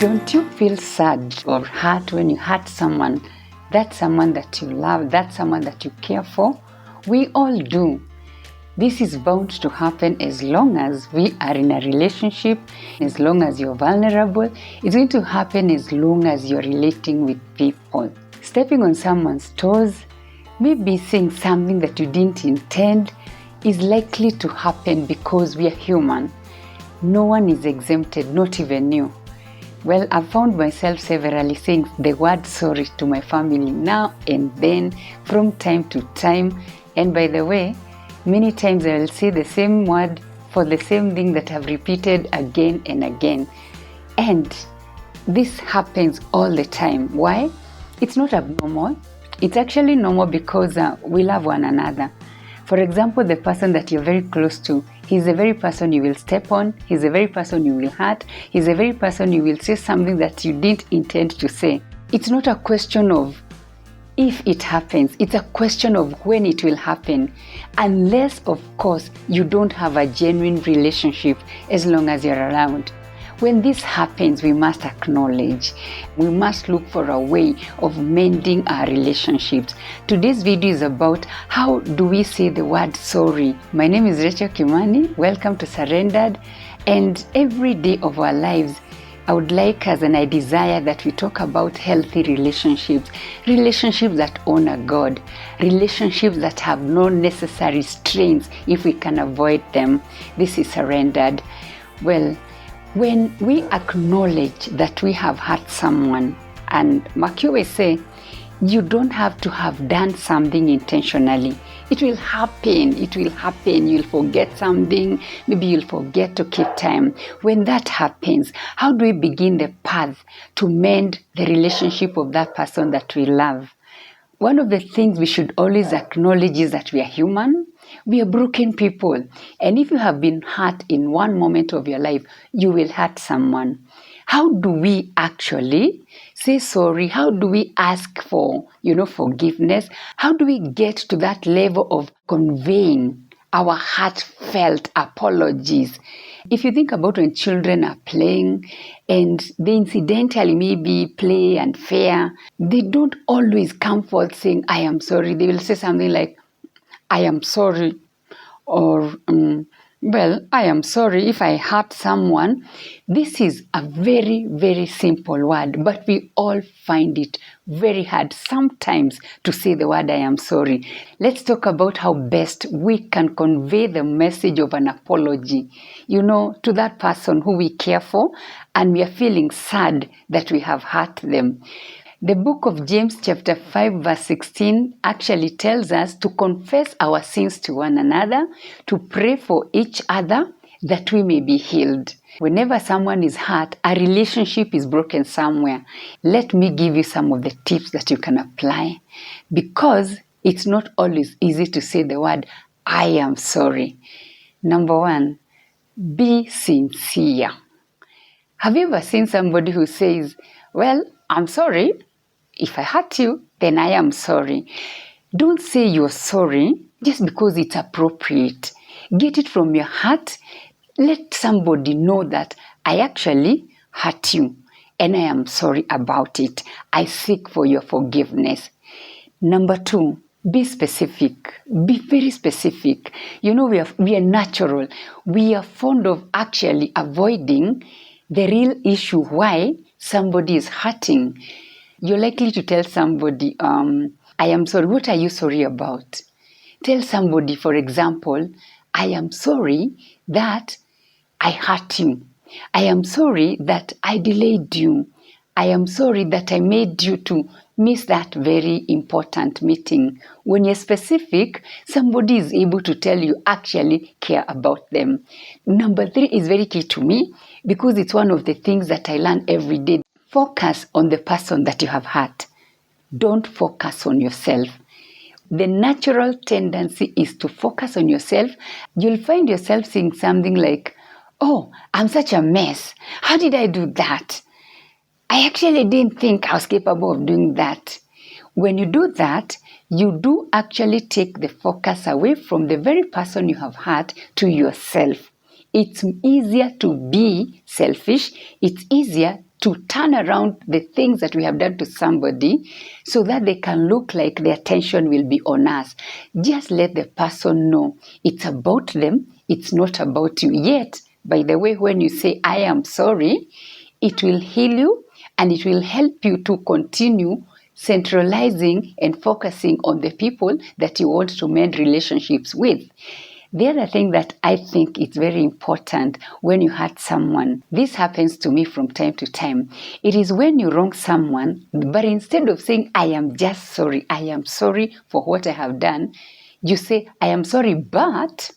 Don't you feel sad or hurt when you hurt someone? That's someone that you love, that's someone that you care for. We all do. This is bound to happen as long as we are in a relationship, as long as you're vulnerable. It's going to happen as long as you're relating with people. Stepping on someone's toes, maybe saying something that you didn't intend, is likely to happen because we are human. No one is exempted, not even you. Well, I've found myself severally saying the word sorry to my family now and then, from time to time. And by the way, many times I will say the same word for the same thing that I've repeated again and again. And this happens all the time. Why? It's not abnormal. It's actually normal because we love one another. For example, the person that you're very close to, he's the very person you will step on, he's the very person you will hurt, he's the very person you will say something that you didn't intend to say. It's not a question of if it happens, it's a question of when it will happen. Unless, of course, you don't have a genuine relationship as long as you're around. When this happens, we must acknowledge. We must look for a way of mending our relationships. Today's video is about how do we say the word sorry. My name is Kimani. Welcome to Surrendered. And every day of our lives, I would like us and I desire that we talk about healthy relationships. Relationships that honor God. Relationships that have no necessary strains if we can avoid them. This is Surrendered. Well, when we acknowledge that we have hurt someone, and Mark always say, you don't have to have done something intentionally. It will happen. You'll forget something. Maybe you'll forget to keep time. When that happens, how do we begin the path to mend the relationship of that person that we love? One of the things we should always acknowledge is that we are human. We are broken people. And if you have been hurt in one moment of your life, you will hurt someone. How do we actually say sorry? How do we ask for, forgiveness? How do we get to that level of conveying our heartfelt apologies? If you think about when children are playing and they incidentally maybe play unfair, they don't always come forth saying, I am sorry. They will say something like, I am sorry, or, I am sorry if I hurt someone. This is a very, very simple word, but we all find it very hard sometimes to say the word I am sorry. Let's talk about how best we can convey the message of an apology, to that person who we care for and we are feeling sad that we have hurt them. The book of James chapter 5 verse 16 actually tells us to confess our sins to one another, to pray for each other that we may be healed. Whenever someone is hurt, a relationship is broken somewhere. Let me give you some of the tips that you can apply, because it's not always easy to say the word, I am sorry. Number one, be sincere. Have you ever seen somebody who says, well, I'm sorry. If I hurt you, then I am sorry. Don't say you're sorry just because it's appropriate. Get it from your heart. Let somebody know that I actually hurt you and I am sorry about it. I seek for your forgiveness. Number two, be specific. Be very specific. We are natural. We are fond of actually avoiding the real issue why somebody is hurting. You're likely to tell somebody, I am sorry. What are you sorry about? Tell somebody, for example, I am sorry that I hurt you. I am sorry that I delayed you. I am sorry that I made you to miss that very important meeting. When you're specific, somebody is able to tell you actually care about them. Number three is very key to me because it's one of the things that I learn every day. Focus on the person that you have hurt. Don't focus on yourself. The natural tendency is to focus on yourself. You'll find yourself saying something like, oh, I'm such a mess. How did I do that? I actually didn't think I was capable of doing that. When you do that, you do actually take the focus away from the very person you have hurt to yourself. It's easier to be selfish. It's easier to turn around the things that we have done to somebody so that they can look like their attention will be on us. Just let the person know it's about them, it's not about you. Yet, by the way, when you say, I am sorry, it will heal you and it will help you to continue centralizing and focusing on the people that you want to mend relationships with. The other thing that I think is very important when you hurt someone, this happens to me from time to time. It is when you wrong someone, but instead of saying, I am just sorry, I am sorry for what I have done, you say, I am sorry, but...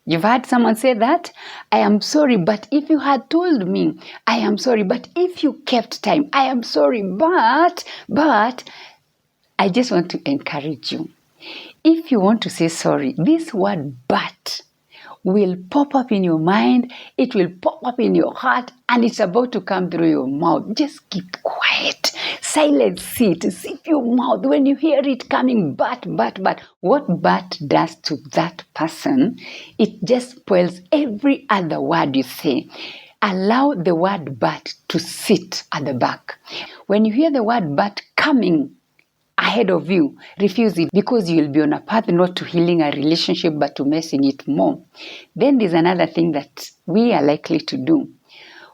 You've had someone say that? I am sorry, but if you had told me, I am sorry, but if you kept time, I am sorry, but, I just want to encourage you. If you want to say sorry, this word but will pop up in your mind, it will pop up in your heart, and it's about to come through your mouth. Just keep quiet. Silence it. Zip your mouth when you hear it coming, but. What but does to that person, it just spoils every other word you say. Allow the word but to sit at the back. When you hear the word but coming ahead of you, refuse it, because you will be on a path not to healing a relationship but to messing it more. Then there's another thing that we are likely to do.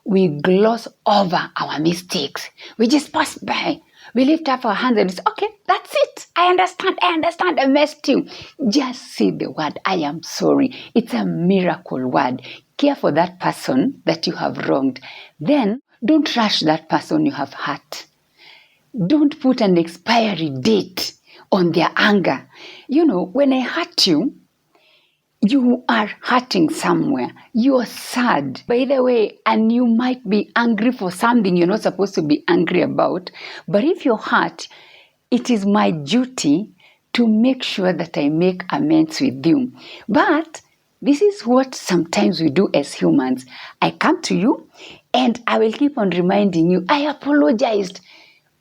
We gloss over our mistakes. We just pass by. We lift up our hands and say, okay, that's it. I understand, I messed you. Just say the word, I am sorry. It's a miracle word. Care for that person that you have wronged. Then don't rush that person you have hurt. Don't put an expiry date on their anger. You know, when I hurt you, you are hurting somewhere. You are sad, by the way, and you might be angry for something you're not supposed to be angry about. But if you're hurt, it is my duty to make sure that I make amends with you. But this is what sometimes we do as humans. I come to you and I will keep on reminding you, I apologized.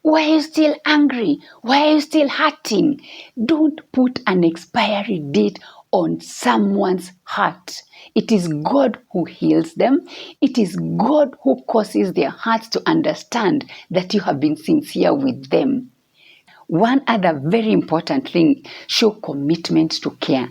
Why are you still angry? Why are you still hurting? Don't put an expiry date on someone's heart. It is God who heals them. It is God who causes their hearts to understand that you have been sincere with them. One other very important thing, show commitment to care.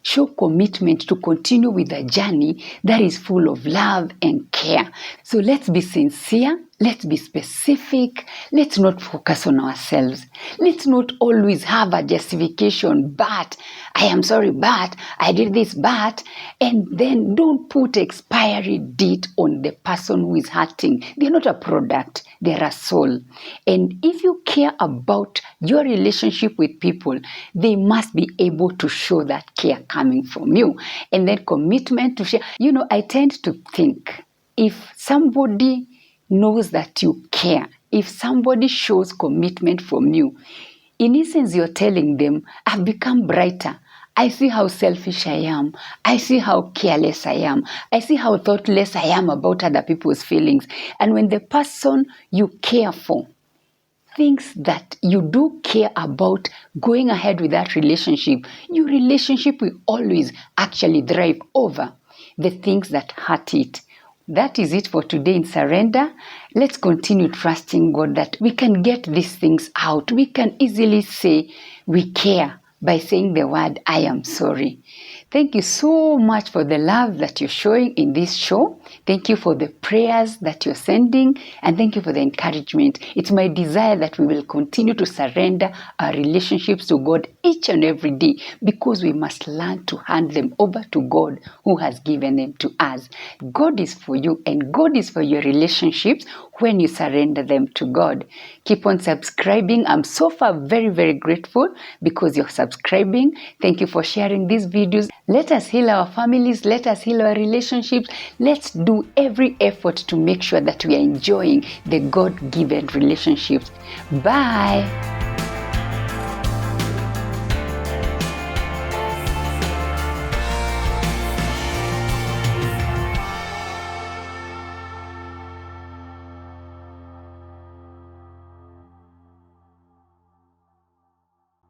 Show commitment to continue with a journey that is full of love and care. So let's be sincere. Let's be specific. Let's not focus on ourselves. Let's not always have a justification, but I am sorry, but I did this, but, and then don't put expiry date on the person who is hurting. They're not a product, they're a soul. And if you care about your relationship with people, they must be able to show that care coming from you. And then commitment to share. You know, I tend to think if somebody knows that you care, if somebody shows commitment from you, in essence, you're telling them, I've become brighter. I see how selfish I am. I see how careless I am. I see how thoughtless I am about other people's feelings. And when the person you care for thinks that you do care about going ahead with that relationship, your relationship will always actually thrive over the things that hurt it. That is it for today in Surrender. Let's continue trusting God that we can get these things out. We can easily say we care by saying the word, I am sorry. Thank you so much for the love that you're showing in this show. Thank you for the prayers that you're sending, and thank you for the encouragement. It's my desire that we will continue to surrender our relationships to God each and every day, because we must learn to hand them over to God who has given them to us. God is for you and God is for your relationships when you surrender them to God. Keep on subscribing. I'm so far very, very grateful because you're subscribing. Thank you for sharing these videos. Let us heal our families. Let us heal our relationships. Let's do every effort to make sure that we are enjoying the God-given relationships. Bye.